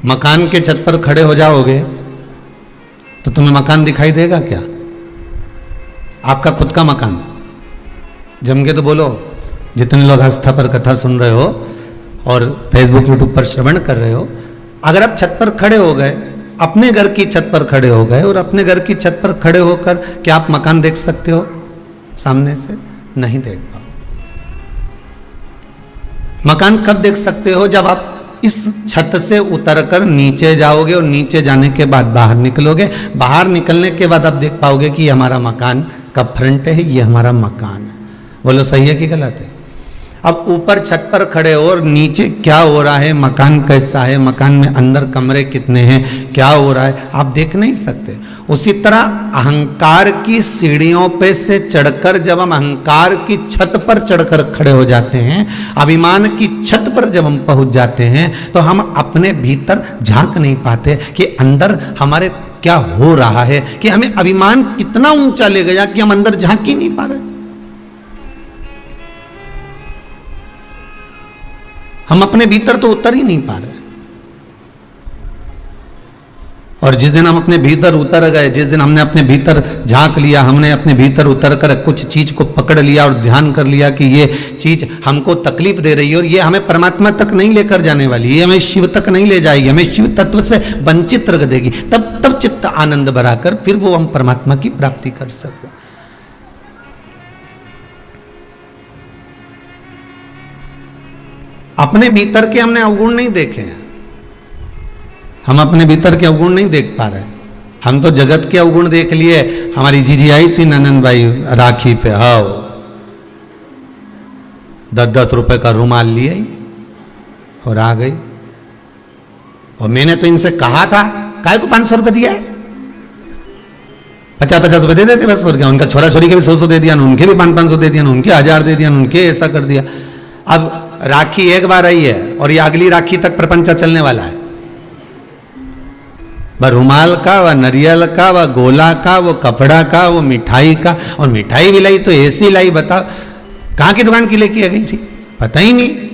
मकान के छत पर खड़े हो जाओगे तो तुम्हें मकान दिखाई देगा क्या? आपका खुद का मकान? जम के तो बोलो, जितने लोग आस्था पर कथा सुन रहे हो और फेसबुक यूट्यूब पर श्रवण कर रहे हो, अगर आप छत पर खड़े हो गए, अपने घर की छत पर खड़े हो गए और अपने घर की छत पर खड़े होकर क्या आप मकान देख सकते हो सामने से? नहीं देख पाओ। मकान कब देख सकते हो? जब आप इस छत से उतरकर नीचे जाओगे और नीचे जाने के बाद बाहर निकलोगे। बाहर निकलने के बाद आप देख पाओगे कि हमारा मकान का फ्रंट है, ये हमारा मकान है। बोलो सही है कि गलत है? अब ऊपर छत पर खड़े हो और नीचे क्या हो रहा है, मकान कैसा है, मकान में अंदर कमरे कितने हैं, क्या हो रहा है, आप देख नहीं सकते। उसी तरह अहंकार की सीढ़ियों पे से चढ़कर जब हम अहंकार की छत पर चढ़कर खड़े हो जाते हैं, अभिमान की छत पर जब हम पहुंच जाते हैं, तो हम अपने भीतर झांक नहीं पाते कि अंदर हमारे क्या हो रहा है, कि हमें अभिमान कितना ऊंचा ले गया कि हम अंदर झांक ही नहीं पा रहे। हम अपने भीतर तो उतर ही नहीं पा रहे। और जिस दिन हम अपने भीतर उतर गए, जिस दिन हमने अपने भीतर झांक लिया, हमने अपने भीतर उतर कर कुछ चीज को पकड़ लिया और ध्यान कर लिया कि ये चीज हमको तकलीफ दे रही है और ये हमें परमात्मा तक नहीं लेकर जाने वाली, ये हमें शिव तक नहीं ले जाएगी, हमें शिव तत्व से वंचित रख देगी, तब चित्त आनंद भराकर फिर वो हम परमात्मा की प्राप्ति कर सकते। अपने भीतर के हमने अवगुण नहीं देखे हैं, हम अपने भीतर के अवगुण नहीं देख पा रहे। हम तो जगत के अवगुण देख लिए। हमारी जीजी आई थी ननन भाई राखी पे, आओ 10-10 रुपए का रुमाल लिए और आ गई। और मैंने तो इनसे कहा था, काय को 500 रुपए दिया है, 50-50 रुपए दे देते बस। और क्या, उनका छोरा छोरी के भी 100-100 दे दिया, उनके भी 500-500 दे दिया, उनके 1000 दे दिया, उनके ऐसा कर दिया। अब राखी एक बार आई है और ये अगली राखी तक प्रपंचा चलने वाला है। वह रुमाल का, वह नरियल का, वह गोला का, वो कपड़ा का, वो मिठाई का। और मिठाई भी लाई तो ऐसी लाई, बताओ कहाँ की दुकान की लेके आ गई थी, पता ही नहीं।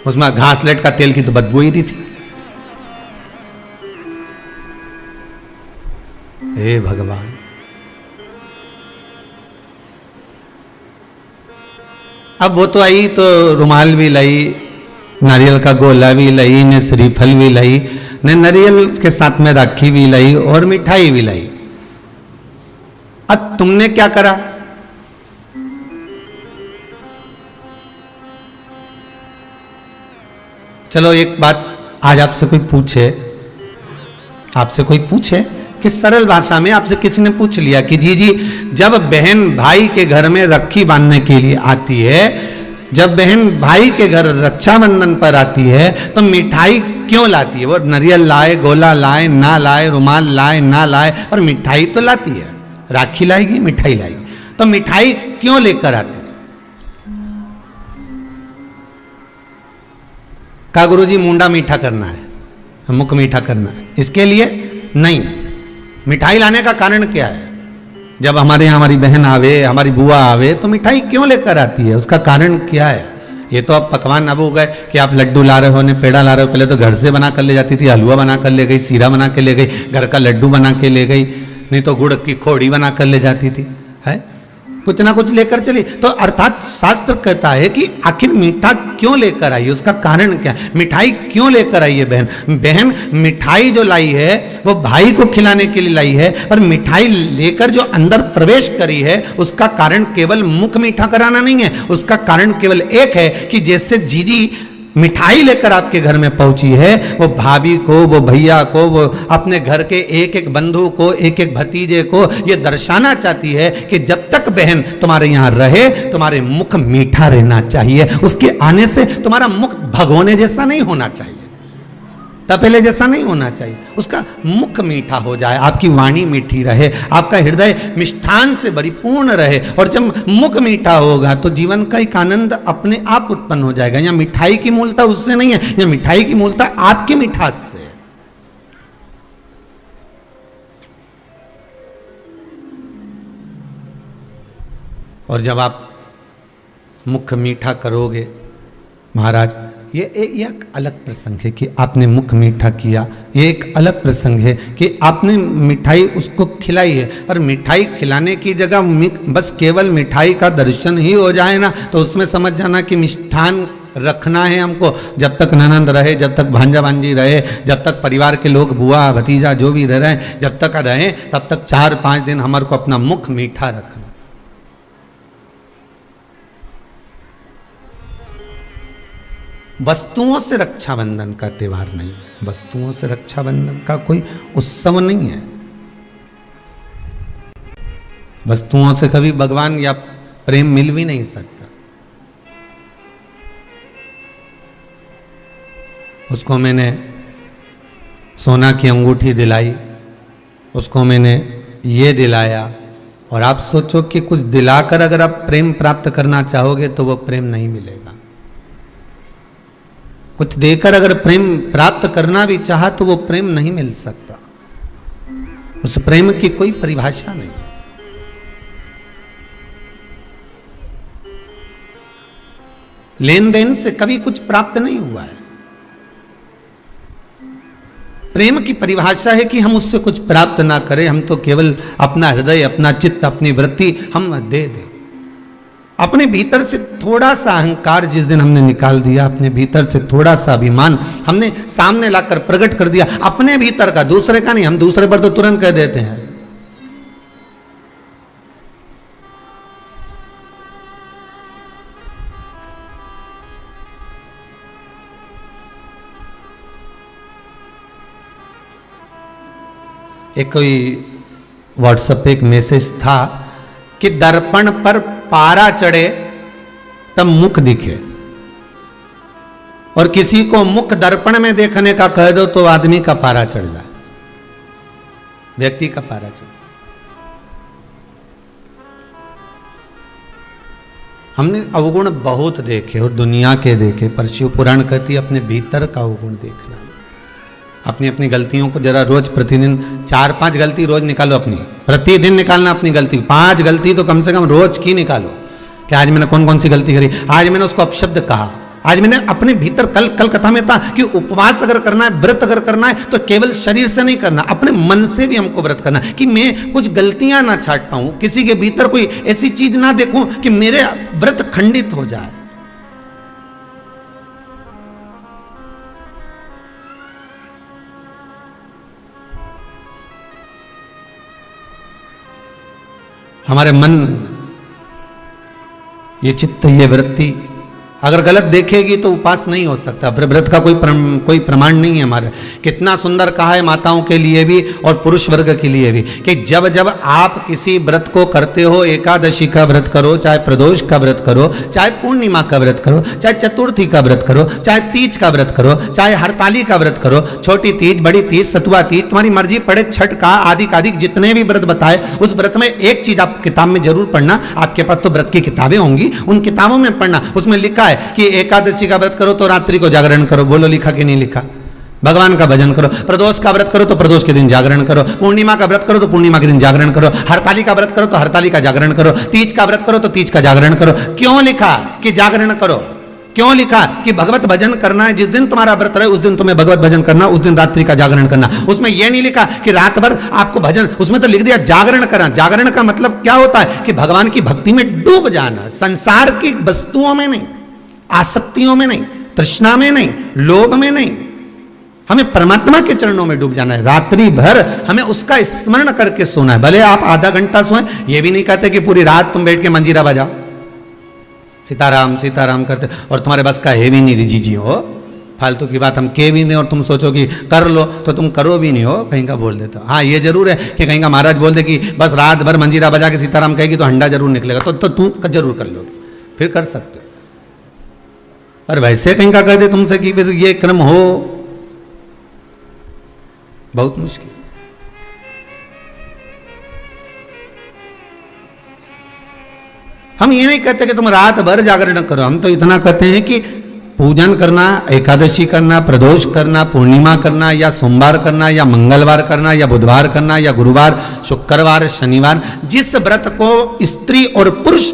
उसमें घासलेट का तेल की तो बदबू ही थी। हे भगवान, अब वो तो आई तो रुमाल भी लाई, नारियल का गोला भी लाई ने, श्रीफल भी लाई ने, नारियल के साथ में राखी भी लाई और मिठाई भी लाई। अब तुमने क्या करा? चलो एक बात आज आपसे कोई पूछे, आपसे कोई पूछे कि सरल भाषा में आपसे किसी ने पूछ लिया कि जी जब बहन भाई के घर में राखी बांधने के लिए आती है, जब बहन भाई के घर रक्षाबंधन पर आती है तो मिठाई क्यों लाती है? वो नारियल लाए, गोला लाए ना लाए, रुमाल लाए ना लाए, और मिठाई तो लाती है। राखी लाएगी, मिठाई लाएगी, तो मिठाई क्यों लेकर आती है? का गुरुजी मुंडा मीठा करना है, मुख मीठा करना है, इसके लिए नहीं। मिठाई लाने का कारण क्या है? जब हमारे यहाँ हमारी बहन आवे, हमारी बुआ आवे, तो मिठाई क्यों लेकर आती है, उसका कारण क्या है? ये तो अब पकवान अब हो गए कि आप लड्डू ला रहे हो ने, पेड़ा ला रहे हो। पहले तो घर से बना कर ले जाती थी, हलवा बना कर ले गई, सीरा बना के ले गई, घर का लड्डू बना के ले गई, नहीं तो गुड़ की खोड़ी बना कर ले जाती थी, है कुछ ना कुछ लेकर चली। तो अर्थात शास्त्र कहता है कि आखिर मीठा क्यों लेकर आई, उसका कारण क्या है? मिठाई क्यों लेकर आई है बहन? बहन मिठाई जो लाई है वो भाई को खिलाने के लिए लाई है, पर मिठाई लेकर जो अंदर प्रवेश करी है उसका कारण केवल मुख मीठा कराना नहीं है। उसका कारण केवल एक है कि जैसे जीजी मिठाई लेकर आपके घर में पहुंची है, वो भाभी को, वो भैया को, वो अपने घर के एक एक बंधु को, एक एक भतीजे को ये दर्शाना चाहती है कि जब तक बहन तुम्हारे यहाँ रहे तुम्हारे मुख मीठा रहना चाहिए। उसके आने से तुम्हारा मुख भगोने जैसा नहीं होना चाहिए, तपेले जैसा नहीं होना चाहिए, उसका मुख मीठा हो जाए, आपकी वाणी मीठी रहे, आपका हृदय मिष्ठान से परिपूर्ण रहे। और जब मुख मीठा होगा तो जीवन का एक आनंद अपने आप उत्पन्न हो जाएगा। यहाँ मिठाई की मूलता उससे नहीं है, यहाँ मिठाई की मूलता आपकी मिठास से है। और जब आप मुख मीठा करोगे महाराज ये एक अलग प्रसंग है कि आपने मुख मीठा किया, ये एक अलग प्रसंग है कि आपने मिठाई उसको खिलाई है। पर मिठाई खिलाने की जगह बस केवल मिठाई का दर्शन ही हो जाए ना, तो उसमें समझ जाना कि मिष्ठान रखना है हमको। जब तक ननंद रहे, जब तक भांजा भांजी रहे, जब तक परिवार के लोग बुआ भतीजा जो भी रहे, जब तक रहे तब तक 4-5 दिन हमारे को अपना मुख मीठा रखना। वस्तुओं से रक्षाबंधन का त्योहार नहीं है, वस्तुओं से रक्षाबंधन का कोई उत्सव नहीं है। वस्तुओं से कभी भगवान या प्रेम मिल भी नहीं सकता। उसको मैंने सोना की अंगूठी दिलाई, उसको मैंने ये दिलाया, और आप सोचो कि कुछ दिलाकर अगर आप प्रेम प्राप्त करना चाहोगे तो वो प्रेम नहीं मिलेगा। कुछ देकर अगर प्रेम प्राप्त करना भी चाहा तो वो प्रेम नहीं मिल सकता। उस प्रेम की कोई परिभाषा नहीं। लेन देन से कभी कुछ प्राप्त नहीं हुआ है। प्रेम की परिभाषा है कि हम उससे कुछ प्राप्त ना करें, हम तो केवल अपना हृदय, अपना चित्त, अपनी वृत्ति हम दे दें। अपने भीतर से थोड़ा सा अहंकार जिस दिन हमने निकाल दिया, अपने भीतर से थोड़ा सा अभिमान हमने सामने लाकर प्रकट कर दिया, अपने भीतर का, दूसरे का नहीं। हम दूसरे पर तो तुरंत कह देते हैं। एक कोई व्हाट्सएप पे एक मैसेज था कि दर्पण पर पारा चढ़े तब मुख दिखे, और किसी को मुख दर्पण में देखने का कह दो तो आदमी का पारा चढ़ जाए, व्यक्ति का पारा चढ़। हमने अवगुण बहुत देखे और दुनिया के देखे, पर शिव पुराण कहती है अपने भीतर का अवगुण देखना। अपनी अपनी गलतियों को जरा रोज प्रतिदिन 4-5 गलती रोज निकालो, अपनी प्रतिदिन निकालना अपनी गलती। 5 गलती तो कम से कम रोज की निकालो कि आज मैंने कौन कौन सी गलती करी, आज मैंने उसको अपशब्द कहा, आज मैंने अपने भीतर कल कथा में था कि उपवास अगर करना है, व्रत अगर करना है तो केवल शरीर से नहीं करना, अपने मन से भी हमको व्रत करना कि मैं कुछ गलतियां ना छाट पाऊं, किसी के भीतर कोई ऐसी चीज ना देखूं कि मेरे व्रत खंडित हो जाए। हमारे मन, ये चित्त, ये वृत्ति अगर गलत देखेगी तो उपास नहीं हो सकता। व्रत का कोई प्रमाण नहीं है हमारे। कितना सुंदर कहा है माताओं के लिए भी और पुरुष वर्ग के लिए भी कि जब जब आप किसी व्रत को करते हो, एकादशी का व्रत करो, चाहे प्रदोष का व्रत करो, चाहे पूर्णिमा का व्रत करो, चाहे चतुर्थी का व्रत करो, चाहे तीज का व्रत करो, चाहे हरताली का व्रत करो, छोटी तीज, बड़ी तीज, सतुआ तीज, तुम्हारी मर्जी पड़े, छठ का, आदि जितने भी व्रत बताए, उस व्रत में एक चीज आप किताब में जरूर पढ़ना। आपके पास तो व्रत की किताबें होंगी, उन किताबों में पढ़ना। उसमें लिखा है कि एकादशी का व्रत करो तो रात्रि को जागरण करो। बोलो लिखा कि नहीं लिखा? भगवान का भजन करो। प्रदोष का व्रत करो तो प्रदोष के दिन जागरण करो। पूर्णिमा का व्रत करो तो पूर्णिमा के दिन जागरण करो। हरताली का व्रत करो तो हरताली का जागरण करो। तीज का व्रत करो तो तीज का जागरण करो। क्यों लिखा कि जागरण करो? क्यों लिखा कि भगवत भजन करना है? जिस दिन तुम्हारा व्रत रहे उस दिन तुम्हें भगवत भजन करना, उस दिन रात्रि का जागरण करना। उसमें यह नहीं लिखा कि रात भर आपको भजन, उसमें तो लिख दिया जागरण करना। जागरण का मतलब क्या होता है कि भगवान की भक्ति में डूब जाना, संसार की वस्तुओं में नहीं, आसक्तियों में नहीं, तृष्णा में नहीं, लोभ में नहीं, हमें परमात्मा के चरणों में डूब जाना है। रात्रि भर हमें उसका स्मरण करके सोना है। भले आप आधा घंटा सोएं, ये भी नहीं कहते कि पूरी रात तुम बैठ के मंजीरा बजाओ, सीताराम सीताराम करते और तुम्हारे बस का है भी नहीं जी हो। फालतू की बात हम के भी नहीं और तुम सोचो कि कर लो तो तुम करो भी नहीं हो, कहीं का बोल देते हो। हाँ ये जरूर है कि कहीं का महाराज बोल दे कि बस रात भर मंजीरा बजा के सीताराम कहेगी तो हंडा जरूर निकलेगा, तो तुम जरूर कर लोगे, फिर कर सकते हो। पर वैसे कहीं का कह दे तुमसे कि फिर ये क्रम हो, बहुत मुश्किल। हम ये नहीं कहते कि तुम रात भर जागरण करो, हम तो इतना कहते हैं कि पूजन करना, एकादशी करना, प्रदोष करना, पूर्णिमा करना, या सोमवार करना, या मंगलवार करना, या बुधवार करना, या गुरुवार, शुक्रवार, शनिवार, जिस व्रत को स्त्री और पुरुष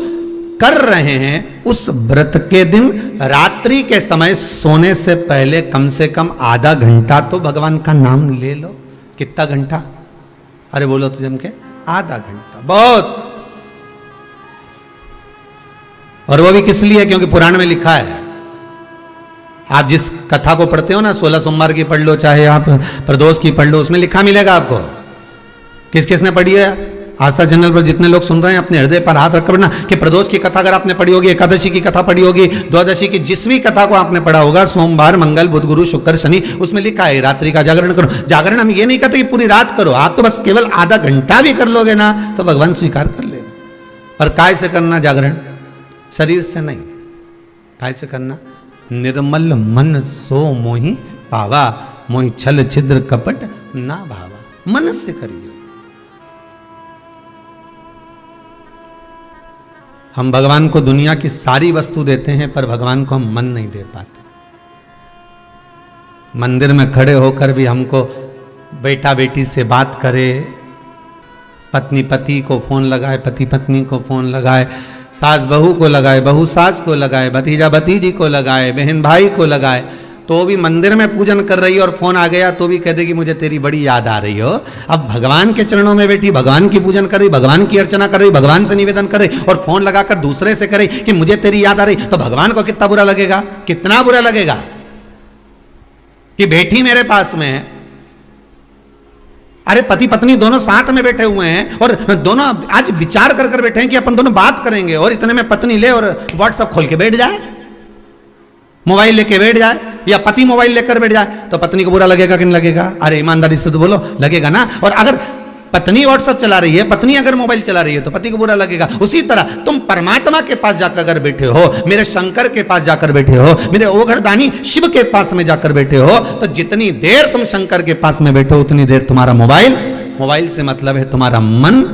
कर रहे हैं उस व्रत के दिन रात्रि के समय सोने से पहले कम से कम आधा घंटा तो भगवान का नाम ले लो। कितना घंटा? अरे बोलो तो जम के आधा घंटा बहुत। और वो भी किस लिए? क्योंकि पुराण में लिखा है। आप जिस कथा को पढ़ते हो ना, 16 सोमवार की पढ़ लो, चाहे आप प्रदोष की पढ़ लो, उसमें लिखा मिलेगा आपको। किस किसने पढ़ी है? आस्था चैनल पर जितने लोग सुन रहे हैं अपने हृदय पर हाथ रखकर ना कि प्रदोष की कथा अगर आपने पढ़ी होगी, एकादशी की कथा पढ़ी होगी, द्वादशी की जिस भी कथा को आपने पढ़ा होगा, सोमवार, मंगल, बुध, गुरु, शुक्र, शनि, उसमें लिखा है रात्रि का जागरण करो। जागरण हम ये नहीं कहते कि पूरी रात करो, आप तो बस केवल आधा घंटा भी कर लोगे ना तो भगवान स्वीकार कर लेगा। पर काय से करना जागरण? शरीर से नहीं। काय से करना? निर्मल मन सो मोहि पावा, मोहि छल छिद्र कपट ना भावा। मन से करिए। हम भगवान को दुनिया की सारी वस्तु देते हैं पर भगवान को हम मन नहीं दे पाते। मंदिर में खड़े होकर भी हमको बेटा बेटी से बात करे, पत्नी पति को फोन लगाए, पति पत्नी को फोन लगाए, सास बहू को लगाए, बहू सास को लगाए, भतीजा भतीजी को लगाए, बहन भाई को लगाए, तो भी मंदिर में पूजन कर रही है और फोन आ गया तो भी कह देगी मुझे तेरी बड़ी याद आ रही हो। अब भगवान के चरणों में बैठी भगवान की पूजन कर रही, भगवान की अर्चना कर रही, भगवान से निवेदन कर रही और फोन लगाकर दूसरे से करे कि मुझे तेरी याद आ रही, तो भगवान को कितना बुरा लगेगा? कितना बुरा लगेगा कि बेटी मेरे पास में है। अरे पति पत्नी दोनों साथ में बैठे हुए हैं और दोनों आज विचार कर बैठे हैं कि अपन दोनों बात करेंगे, और इतने में पत्नी ले और व्हाट्सएप खोल के बैठ जाए, मोबाइल लेके बैठ जाए, या पति मोबाइल लेकर बैठ जाए, तो पत्नी को बुरा लगेगा कि नहीं लगेगा? अरे ईमानदारी से तो बोलो, लगेगा ना। और अगर पत्नी व्हाट्सएप चला रही है, पत्नी अगर मोबाइल चला रही है तो पति को बुरा लगेगा। उसी तरह तुम परमात्मा के पास जाकर अगर बैठे हो, मेरे शंकर के पास जाकर बैठे हो, मेरे ओघड़दानी शिव के पास में जाकर बैठे हो, तो जितनी देर तुम शंकर के पास में बैठे हो उतनी देर तुम्हारा मोबाइल से मतलब है तुम्हारा मन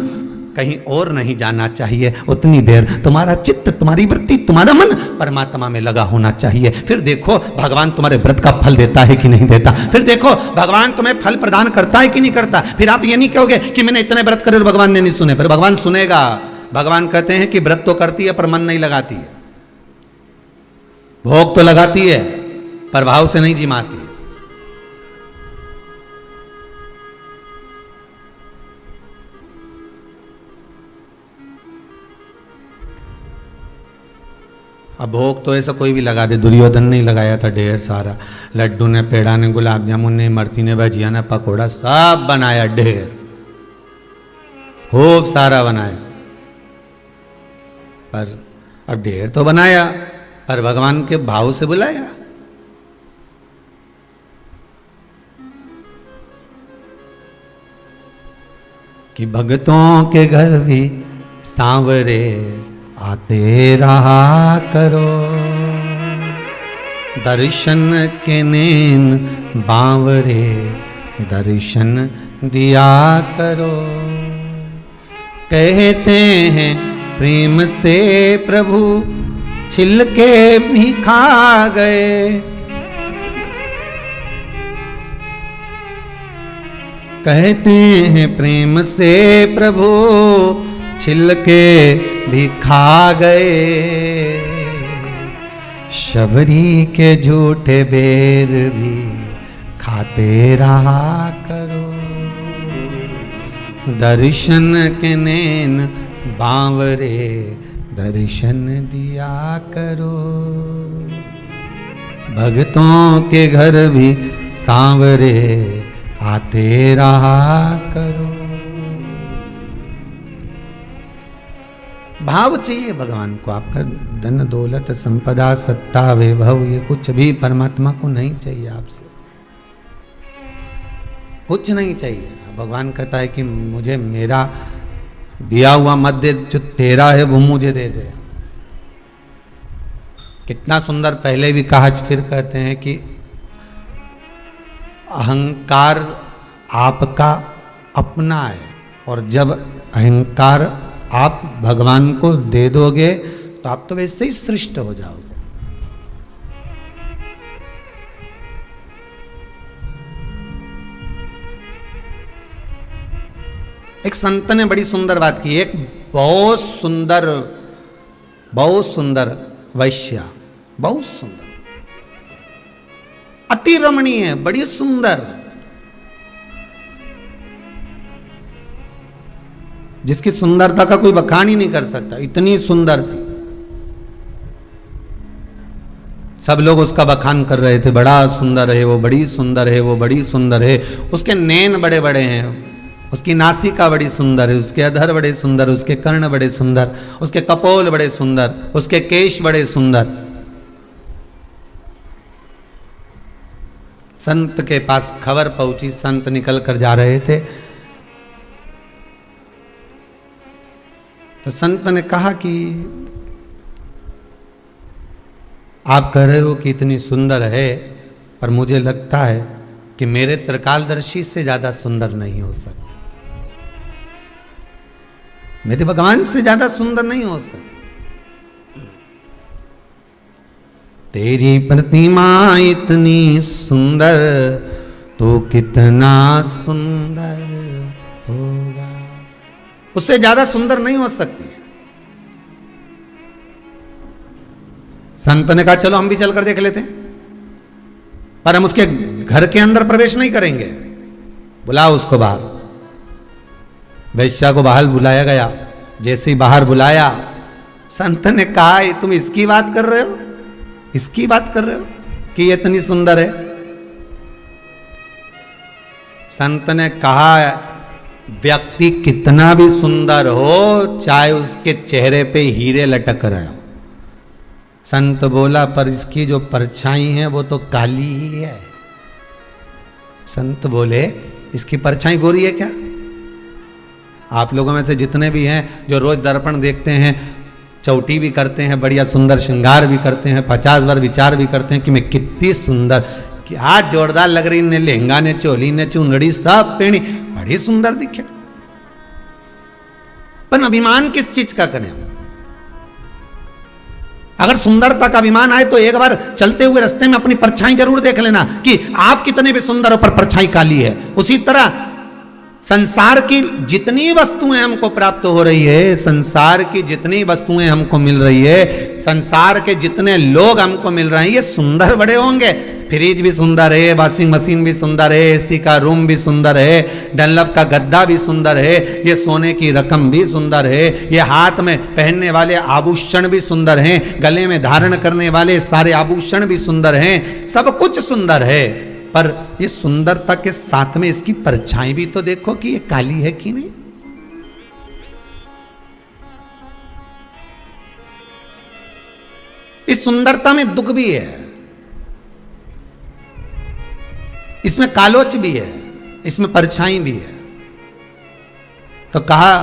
कहीं और नहीं जाना चाहिए, उतनी देर तुम्हारा चित्त, तुम्हारी वृत्ति, तुम्हारा मन परमात्मा में लगा होना चाहिए। फिर देखो भगवान तुम्हारे व्रत का फल देता है कि नहीं देता, फिर देखो भगवान तुम्हें फल प्रदान करता है कि नहीं करता। फिर आप ये नहीं कहोगे कि मैंने इतने व्रत करे और भगवान ने नहीं सुने, फिर भगवान सुनेगा। भगवान कहते हैं कि व्रत तो करती है पर मन नहीं लगाती है, भोग तो लगाती है पर भाव से नहीं जिमाती है। अब भोग तो ऐसा कोई भी लगा दे, दुर्योधन ने लगाया था ढेर सारा, लड्डू ने, पेड़ा ने, गुलाब जामुन ने, इमरती ने, भजिया ने, पकोड़ा सब बनाया, ढेर खूब सारा बनाया। पर अब ढेर तो बनाया पर भगवान के भाव से बुलाया। कि भक्तों के घर भी सांवरे आते रहा करो, दर्शन के नैन बांवरे दर्शन दिया करो। कहते हैं प्रेम से प्रभु छिलके भी खा गए, कहते हैं प्रेम से प्रभु छिलके भी खा गए, शबरी के झूठे बेर भी खाते रहा करो, दर्शन के नैन बांवरे दर्शन दिया करो। भक्तों के घर भी सांवरे आते रहा करो। भाव चाहिए भगवान को। आपका धन दौलत संपदा सत्ता वैभव ये कुछ भी परमात्मा को नहीं चाहिए, आपसे कुछ नहीं चाहिए। भगवान कहता है कि मुझे मेरा दिया हुआ मत दे, जो तेरा है वो मुझे दे दे। कितना सुंदर पहले भी कहा, फिर कहते हैं कि अहंकार आपका अपना है, और जब अहंकार आप भगवान को दे दोगे तो आप तो वैसे ही सृष्ट हो जाओगे। एक संत ने बड़ी सुंदर बात की। एक बहुत सुंदर बहुत सुंदर वैश्या, बहुत सुंदर, अति रमणीय, बड़ी सुंदर, जिसकी सुंदरता का कोई बखान ही नहीं कर सकता, इतनी सुंदर थी। सब लोग उसका बखान कर रहे थे, बड़ा सुंदर है वो, बड़ी सुंदर है वो, बड़ी सुंदर है। उसके नैन बड़े बड़े हैं, उसकी नासिका बड़ी सुंदर है, उसके अधर बड़े सुंदर, उसके कर्ण बड़े सुंदर, उसके कपोल बड़े सुंदर, उसके केश बड़े सुंदर। संत के पास खबर पहुंची, संत निकल कर जा रहे थे, तो संत ने कहा कि आप कह रहे हो कि इतनी सुंदर है, पर मुझे लगता है कि मेरे त्रिकालदर्शी से ज्यादा सुंदर नहीं हो सकता, मेरे भगवान से ज्यादा सुंदर नहीं हो सकता। तेरी प्रतिमा इतनी सुंदर तो कितना सुंदर होगा, उससे ज्यादा सुंदर नहीं हो सकती। संत ने कहा चलो हम भी चलकर देख लेते हैं, पर हम उसके घर के अंदर प्रवेश नहीं करेंगे, बुलाओ उसको बाहर। वैश्या को बाहर बुलाया गया। जैसे ही बाहर बुलाया, संत ने कहा तुम इसकी बात कर रहे हो, इसकी बात कर रहे हो कि ये इतनी सुंदर है? संत ने कहा व्यक्ति कितना भी सुंदर हो, चाहे उसके चेहरे पे हीरे लटक रहे हो। संत बोला पर इसकी जो परछाई है वो तो काली ही है। संत बोले इसकी परछाई गोरी है क्या? आप लोगों में से जितने भी हैं जो रोज दर्पण देखते हैं, चौटी भी करते हैं, बढ़िया सुंदर श्रृंगार भी करते हैं, 50 बार विचार भी करते हैं कि मैं कितनी सुंदर, कि आज जोरदार लग रही, ने लहंगा ने चोली ने चुंदड़ी सब पहनी, बड़ी सुंदर दिखे। पर अभिमान किस चीज का करें? अगर सुंदरता का अभिमान आए तो एक बार चलते हुए रास्ते में अपनी परछाई जरूर देख लेना कि आप कितने भी सुंदर हो पर परछाई काली है। उसी तरह संसार की जितनी वस्तुएं हमको प्राप्त हो रही है, संसार की जितनी वस्तुएं हमको मिल रही है, संसार के जितने लोग हमको मिल रहे हैं, ये सुंदर बड़े होंगे। फ्रिज भी सुंदर है, वॉशिंग मशीन भी सुंदर है, एसी का रूम भी सुंदर है, डनलप का गद्दा भी सुंदर है, ये सोने की रकम भी सुंदर है, ये हाथ में पहनने वाले आभूषण भी सुंदर हैं, गले में धारण करने वाले सारे आभूषण भी सुंदर हैं, सब कुछ सुंदर है। पर ये सुंदरता के साथ में इसकी परछाई भी तो देखो कि ये काली है कि नहीं। इस सुंदरता में दुख भी है, इसमें कालोच भी है, इसमें परछाई भी है। तो कहा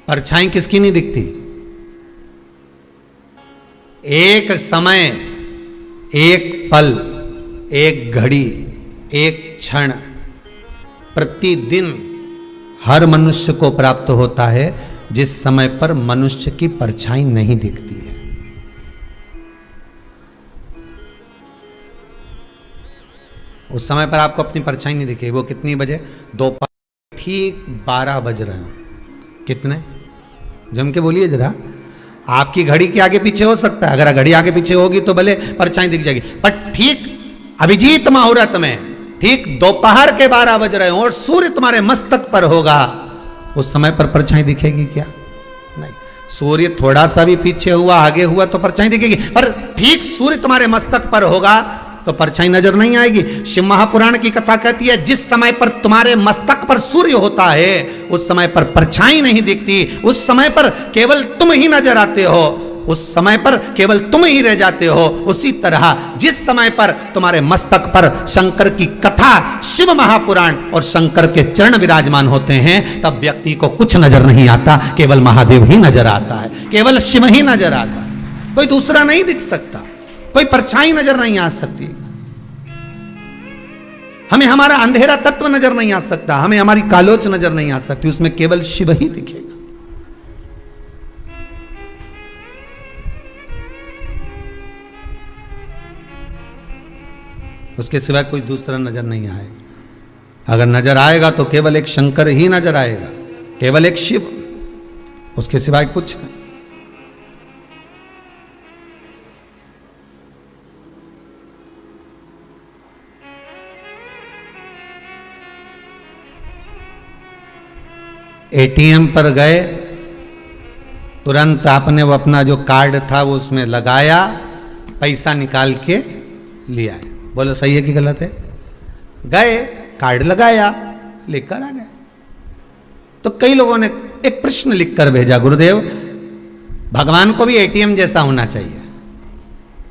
परछाई किसकी नहीं दिखती? एक समय, एक पल, एक घड़ी, एक क्षण प्रतिदिन हर मनुष्य को प्राप्त होता है जिस समय पर मनुष्य की परछाई नहीं दिखती है। उस समय पर आपको अपनी परछाई नहीं दिखेगी। वो कितनी बजे? दोपहर ठीक 12 बज रहे हो। कितने? जम के बोलिए जरा। आपकी घड़ी के आगे पीछे हो सकता है, अगर घड़ी आगे पीछे होगी तो भले परछाई दिख जाएगी, पर ठीक अभिजीत मुहूर्त में ठीक दोपहर के 12 बज रहे हो और सूर्य तुम्हारे मस्तक पर होगा, उस समय पर परछाई दिखेगी क्या? नहीं। सूर्य थोड़ा सा भी पीछे हुआ, आगे हुआ तो परछाई दिखेगी, पर ठीक सूर्य तुम्हारे मस्तक पर होगा तो परछाई नजर नहीं आएगी। शिव महापुराण की कथा कहती है जिस समय पर तुम्हारे मस्तक पर सूर्य होता है उस समय पर परछाई नहीं दिखती, उस समय पर केवल तुम ही नजर आते हो, उस समय पर केवल तुम ही रह जाते हो। उसी तरह जिस समय पर तुम्हारे मस्तक पर शंकर की कथा, शिव महापुराण और शंकर के चरण विराजमान होते हैं, तब व्यक्ति को कुछ नजर नहीं आता, केवल महादेव ही नजर आता है, केवल शिव ही नजर आता है, कोई दूसरा नहीं दिख सकता, कोई परछाई नजर नहीं आ सकती, हमें हमारा अंधेरा तत्व नजर नहीं आ सकता, हमें हमारी कालोच नजर नहीं आ सकती, उसमें केवल शिव ही दिखेगा। उसके सिवाय कोई दूसरा नजर नहीं आएगा। अगर नजर आएगा तो केवल एक शंकर ही नजर आएगा, केवल एक शिव। उसके सिवाय कुछ नहीं। एटीएम पर गए, तुरंत आपने वो अपना जो कार्ड था वो उसमें लगाया, पैसा निकाल के लिया है। बोलो सही है कि गलत है? गए, कार्ड लगाया, लेकर आ गए। तो कई लोगों ने एक प्रश्न लिखकर भेजा, गुरुदेव भगवान को भी एटीएम जैसा होना चाहिए।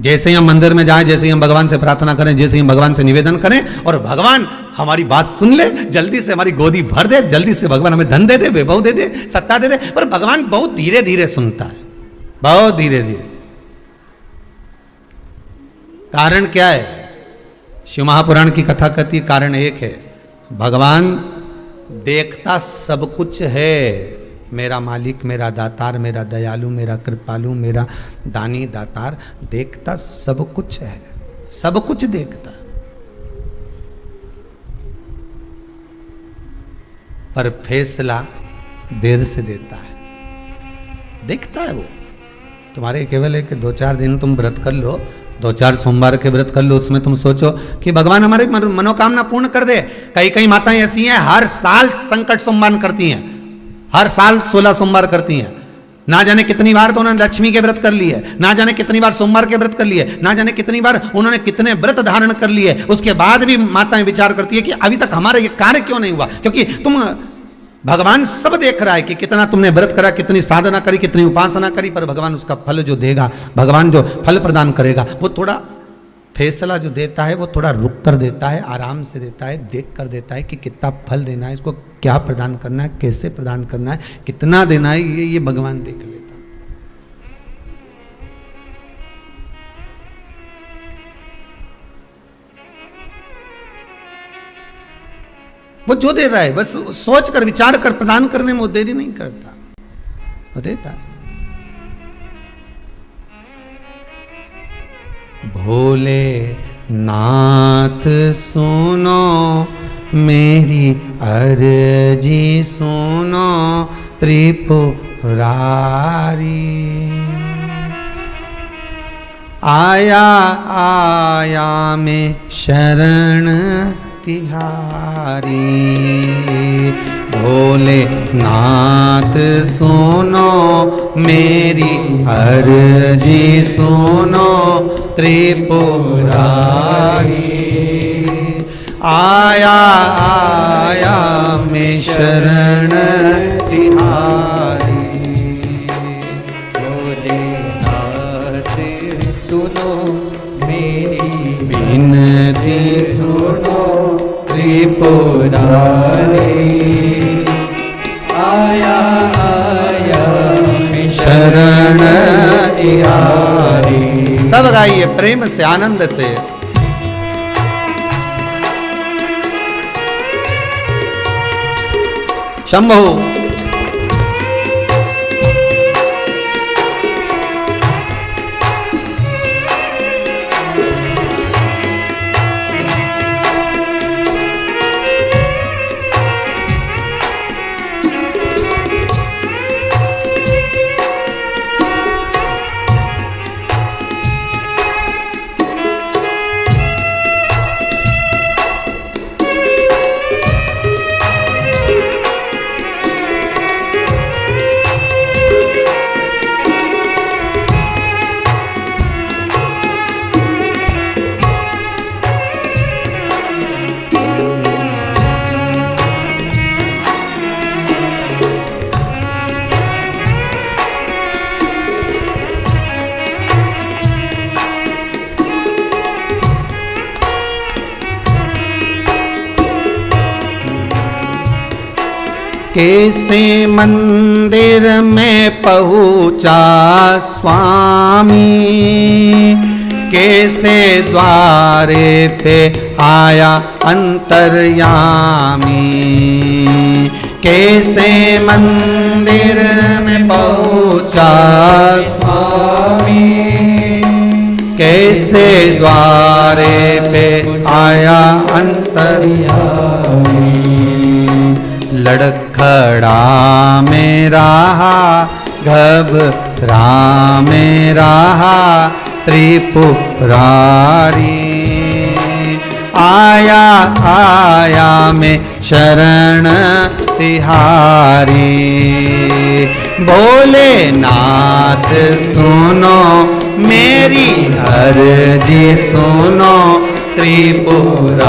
जैसे ही हम मंदिर में जाएं, जैसे ही हम भगवान से प्रार्थना करें, जैसे ही हम भगवान से निवेदन करें और भगवान हमारी बात सुन ले, जल्दी से हमारी गोदी भर दे, जल्दी से भगवान हमें धन दे दे, वैभव दे दे, सत्ता दे दे। पर भगवान बहुत धीरे धीरे सुनता है, बहुत धीरे धीरे। कारण क्या है? शिव महापुराण की कथा कहती है, कारण एक है, भगवान देखता सब कुछ है। मेरा मालिक, मेरा दातार, मेरा दयालु, मेरा कृपालु, मेरा दानी दातार देखता सब कुछ है, सब कुछ देखता। पर फैसला देर से देता है। देखता है वो। तुम्हारे केवल है कि 2-4 दिन तुम व्रत कर लो, 2-4 सोमवार के व्रत कर लो, उसमें तुम सोचो कि भगवान हमारी मनोकामना पूर्ण कर दे। कई कई माताएं ऐसी हैं, हर साल संकट सोमवार करती हैं, हर साल 16 सोमवार करती हैं। ना जाने कितनी बार तो उन्होंने लक्ष्मी के व्रत कर लिए, ना जाने कितनी बार सोमवार के व्रत कर लिए, ना जाने कितनी बार उन्होंने कितने व्रत धारण कर लिए। उसके बाद भी माताएं विचार करती है कि अभी तक हमारा ये कार्य क्यों नहीं हुआ। क्योंकि तुम, भगवान सब देख रहा है कि कितना तुमने व्रत करा, कितनी साधना करी, कितनी उपासना करी, पर भगवान उसका फल जो देगा, भगवान जो फल प्रदान करेगा, वो थोड़ा फैसला जो देता है वो थोड़ा रुक कर देता है, आराम से देता है, देख कर देता है कि कितना फल देना है, इसको क्या प्रदान करना है, कैसे प्रदान करना है, कितना देना है, ये भगवान देख लेता। वो जो दे रहा है बस सोच कर विचार कर प्रदान करने में वो देरी नहीं करता, वो देता है। भोले नाथ सुनो मेरी अर्जी सुनो त्रिपुरारी, आया आया में शरण तिहारी। भोले नाथ सुनो मेरी अर्जी सुनो त्रिपुरारी, आया आया में शरण तिहारी। भोले नाथ सुनो मेरी बिनती सुनो त्रिपुरारी, आया आया शरण तिहारी। सब गाइए प्रेम से, आनंद से। शंभो कैसे मंदिर में पहुँचा स्वामी, कैसे द्वारे पे आया अंतर्यामी। कैसे मंदिर में पहुँचा स्वामी, कैसे द्वारे पे आया अंतर्यामी। लड़खड़ा में रहा घबरा में रहा त्रिपुरारी। आया आया मैं शरण तिहारी। भोलेनाथ सुनो मेरी अर्जी सुनो त्रिपुरारी।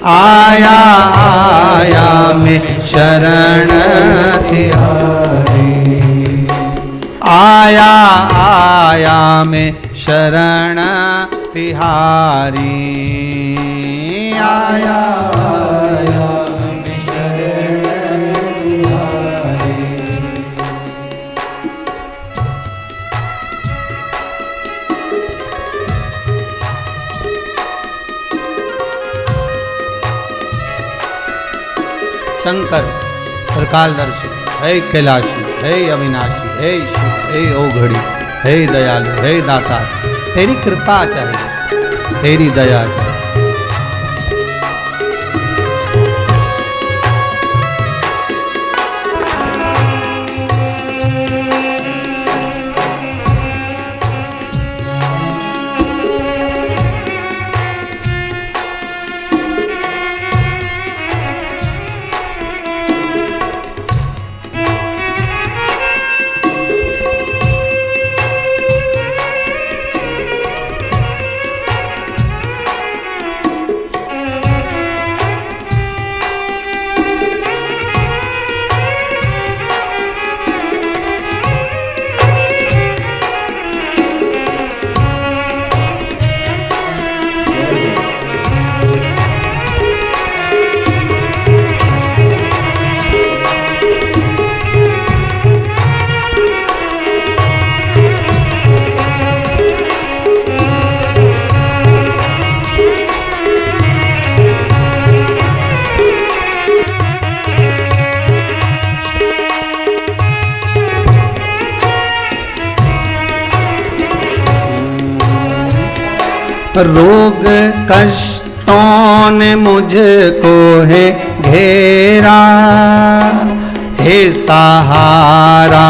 आया आया मैं शरण तिहारी। आया आया मैं शरण तिहारी। आया आया मैं शरण तिहारी। शंकर त्रिकालदर्शी हे कैलाशी हे अविनाशी हे शिव हे ओघड़ी हे दयालु हे दाता। तेरी कृपा चाहिए, तेरी दया चाहिए। रोग कष्टों ने मुझको है घेरा। हे सहारा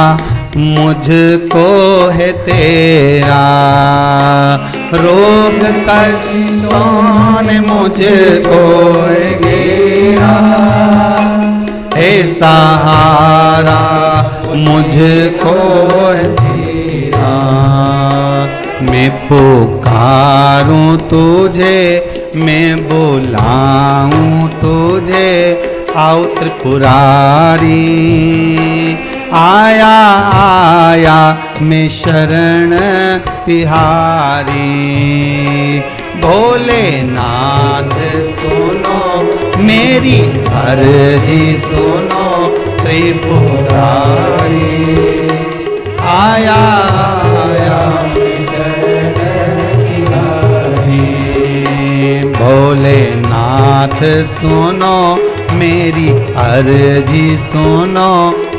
मुझको है तेरा। रोग कष्टों ने मुझको है घेरा। हे सहारा मुझको है तेरा। मैं पुकारूं तुझे मैं बुलाऊं तुझे आओ त्रिपुरारी। आया आया मैं शरण तिहारी। भोलेनाथ सुनो मेरी अर्जी सुनो त्रिपुरारी। आया आया भोलेनाथ सुनो मेरी अर्जी सुनो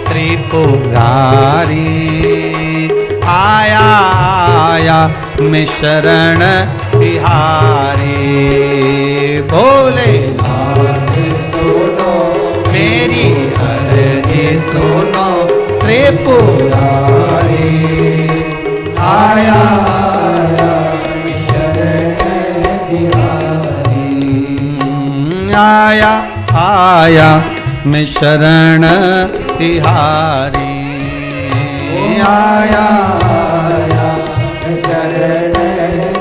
त्रिपुरारी। आया आया मैं शरण तिहारी। भोलेनाथ सुनो मेरी अर्जी सुनो त्रिपुरारी। आया आया आया मैं शरण तिहारी। आया आया मैं शरण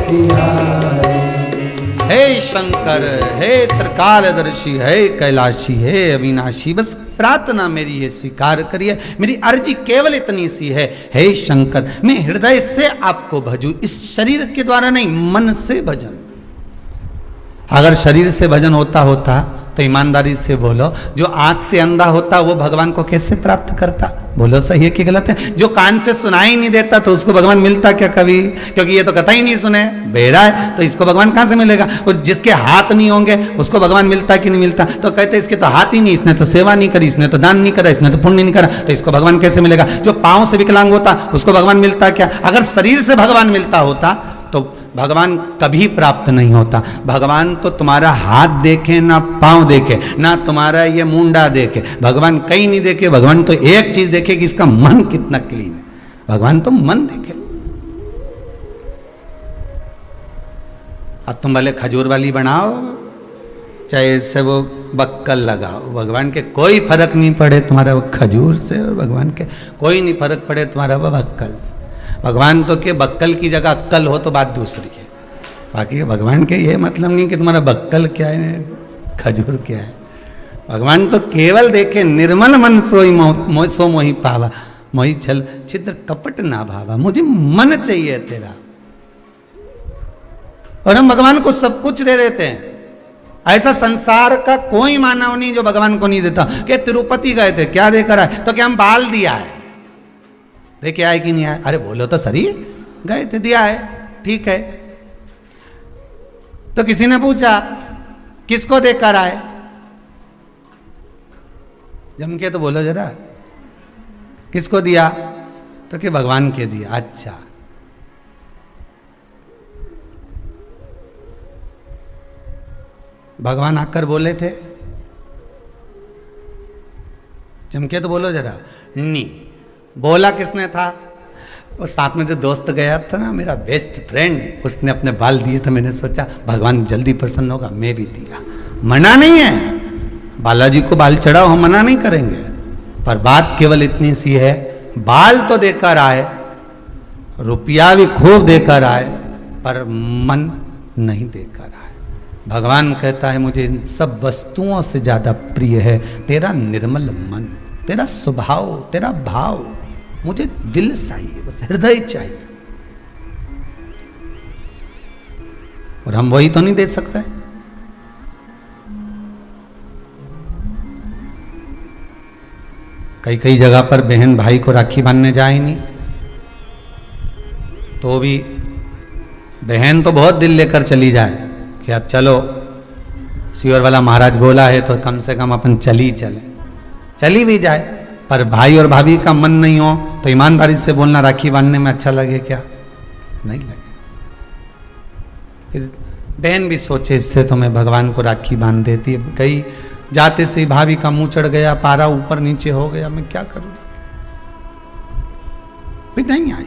तिहारी। हे शंकर हे त्रिकालदर्शी हे कैलाशी हे अविनाशी। बस प्रार्थना मेरी ये स्वीकार करिए। मेरी अर्जी केवल इतनी सी है, हे शंकर मैं हृदय से आपको भजूं, इस शरीर के द्वारा नहीं, मन से भजन। अगर शरीर से भजन होता तो ईमानदारी से बोलो, जो आंख से अंधा होता वो भगवान को कैसे प्राप्त करता? बोलो सही है कि गलत है? जो कान से सुनाई नहीं देता तो उसको भगवान मिलता क्या कभी? क्योंकि ये तो कथा ही नहीं सुने, बेड़ा है, तो इसको भगवान कहाँ से मिलेगा? और जिसके हाथ नहीं होंगे उसको भगवान मिलता कि नहीं मिलता? तो कहते इसके तो हाथ ही नहीं, इसने तो सेवा नहीं करी, इसने तो दान नहीं करा, इसने तो पुण्य नहीं करा, तो इसको भगवान कैसे मिलेगा? जो पाँव से विकलांग होता उसको भगवान मिलता क्या? अगर शरीर से भगवान मिलता होता तो भगवान कभी प्राप्त नहीं होता। भगवान तो तुम्हारा हाथ देखे ना पांव देखे ना तुम्हारा ये मुंडा देखे, भगवान कहीं नहीं देखे। भगवान तो एक चीज देखे कि इसका मन कितना क्लीन है, भगवान तो मन देखे। अब तुम भले खजूर वाली बनाओ चाहे इससे वो बक्कल लगाओ, भगवान के कोई फर्क नहीं पड़े तुम्हारा वो खजूर से, और भगवान के कोई नहीं फर्क पड़े तुम्हारा वो बक्कल से। भगवान तो के बक्कल की जगह अक्कल हो तो बात दूसरी है, बाकी भगवान के ये मतलब नहीं कि तुम्हारा बक्कल क्या है खजूर क्या है। भगवान तो केवल देखे निर्मल मन सोई सो मोहि पावा, मोहि छल छिद्र कपट ना भावा। मुझे मन चाहिए तेरा, और हम भगवान को सब कुछ दे देते हैं। ऐसा संसार का कोई मानव नहीं जो भगवान को नहीं देता। कि तिरुपति गए थे, क्या देकर आए? तो क्या हम बाल दिया है, देखे आए कि नहीं आए? अरे बोलो तो सही, गए थे दिया है, ठीक है। तो किसी ने पूछा किसको देकर आए, जम के तो बोलो जरा, किसको दिया? तो कि भगवान के दिया। अच्छा, भगवान आकर बोले थे? चमके तो बोलो जरा। नहीं बोला किसने था? और साथ में जो दोस्त गया था ना, मेरा बेस्ट फ्रेंड, उसने अपने बाल दिए थे। मैंने सोचा भगवान जल्दी प्रसन्न होगा, मैं भी दिया। मना नहीं है, बालाजी को बाल चढ़ाओ, हम मना नहीं करेंगे, पर बात केवल इतनी सी है, बाल तो देकर आए, रुपया भी खूब देकर आए, पर मन नहीं देकर आए। भगवान कहता है मुझे इन सब वस्तुओं से ज्यादा प्रिय है तेरा निर्मल मन, तेरा स्वभाव, तेरा भाव। मुझे दिल चाहिए, बस हृदय चाहिए, और हम वही तो नहीं दे सकते। कई कई जगह पर बहन भाई को राखी बांधने जाए नहीं, तो भी बहन तो बहुत दिल लेकर चली जाए कि अब चलो, सीवर वाला महाराज बोला है तो कम से कम अपन चली भी जाए, पर भाई और भाभी का मन नहीं हो तो ईमानदारी से बोलना राखी बांधने में अच्छा लगे क्या? नहीं लगे। फिर बहन भी सोचे इससे तो मैं भगवान को राखी बांध देती है, कहीं जाते से भाभी का मुंह चढ़ गया, पारा ऊपर नीचे हो गया, मैं क्या करूं? भी नहीं आई,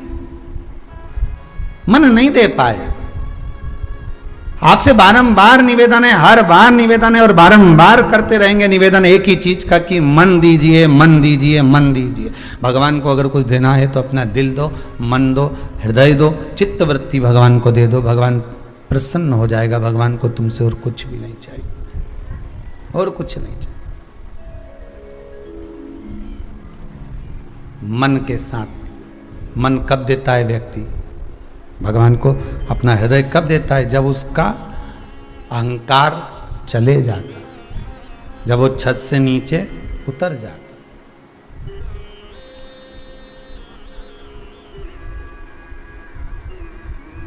मन नहीं दे पाए। आपसे बारंबार निवेदन है, हर बार निवेदन है, और बारंबार करते रहेंगे निवेदन एक ही चीज का कि मन दीजिए, मन दीजिए, मन दीजिए। भगवान को अगर कुछ देना है तो अपना दिल दो, मन दो, हृदय दो, चित्त वृत्ति भगवान को दे दो, भगवान प्रसन्न हो जाएगा। भगवान को तुमसे और कुछ भी नहीं चाहिए, और कुछ नहीं चाहिए। मन के साथ, मन कब देता है व्यक्ति भगवान को? अपना हृदय कब देता है? जब उसका अहंकार चले जाता, जब वो छत से नीचे उतर जाता।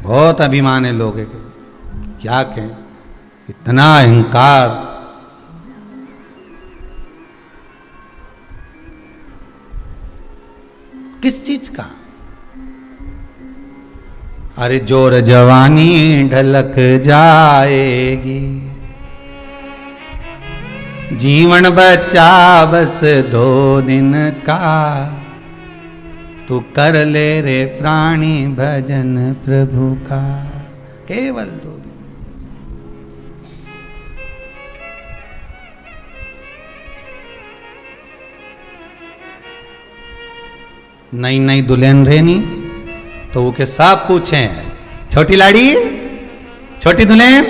बहुत अभिमान है लोगों के, क्या कहें, इतना अहंकार। किस चीज का? अरे जोर जवानी ढलक जाएगी, जीवन बचा बस 2 दिन का, तू कर ले रे प्राणी भजन प्रभु का। केवल 2 दिन। नई नई दुल्हन रहनी तो वो के सब पूछे, छोटी लाड़ी, छोटी दुल्हन,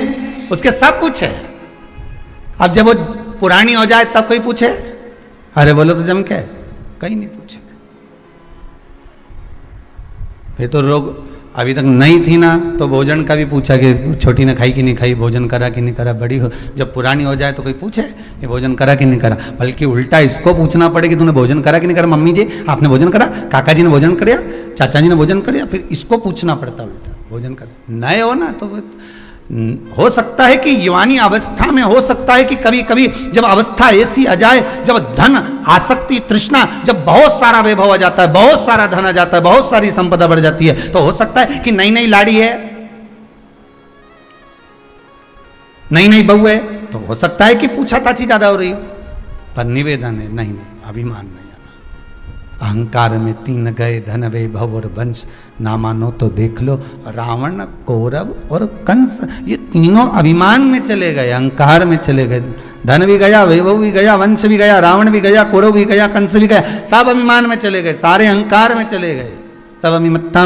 उसके सब पूछे। अब जब वो पुरानी हो जाए तब कोई पूछे? अरे बोलो तो जम के कहीं नहीं पूछे। फिर तो लोग अभी तक नहीं थी ना, तो भोजन का भी पूछा कि छोटी ने खाई कि नहीं खाई, भोजन करा कि नहीं करा। बड़ी हो, जब पुरानी हो जाए तो कोई पूछे कि भोजन करा कि नहीं करा, बल्कि उल्टा इसको पूछना पड़े कि तूने भोजन करा कि नहीं करा। मम्मी जी आपने भोजन करा, काका जी ने भोजन कराया, चाचा जी ने भोजन कराया, फिर इसको पूछना पड़ता उल्टा भोजन कर। नए हो ना तो हो सकता है कि युवानी अवस्था में हो सकता है कि कभी कभी जब अवस्था ऐसी आ जाए, जब धन आसक्ति तृष्णा, जब बहुत सारा वैभव आ जाता है, बहुत सारा धन आ जाता है, बहुत सारी संपदा बढ़ जाती है, तो हो सकता है कि नई नई लाड़ी है नई नई बहू है तो हो सकता है कि पूछा ताची ज्यादा हो रही हो, पर निवेदन है नहीं नहीं, अभिमान नहीं आना। अहंकार में 3 गए, धन वैभव और वंश, ना मानो तो देख लो रावण, कौरव और कंस, ये तीनों अभिमान में चले गए, अहंकार में चले गए। धन भी गया, वैभव भी गया, वंश भी गया, रावण भी गया, कौरव भी गया, कंस भी गया, सब अभिमान में चले गए, सारे अहंकार में चले गए, सब अभिमत्ता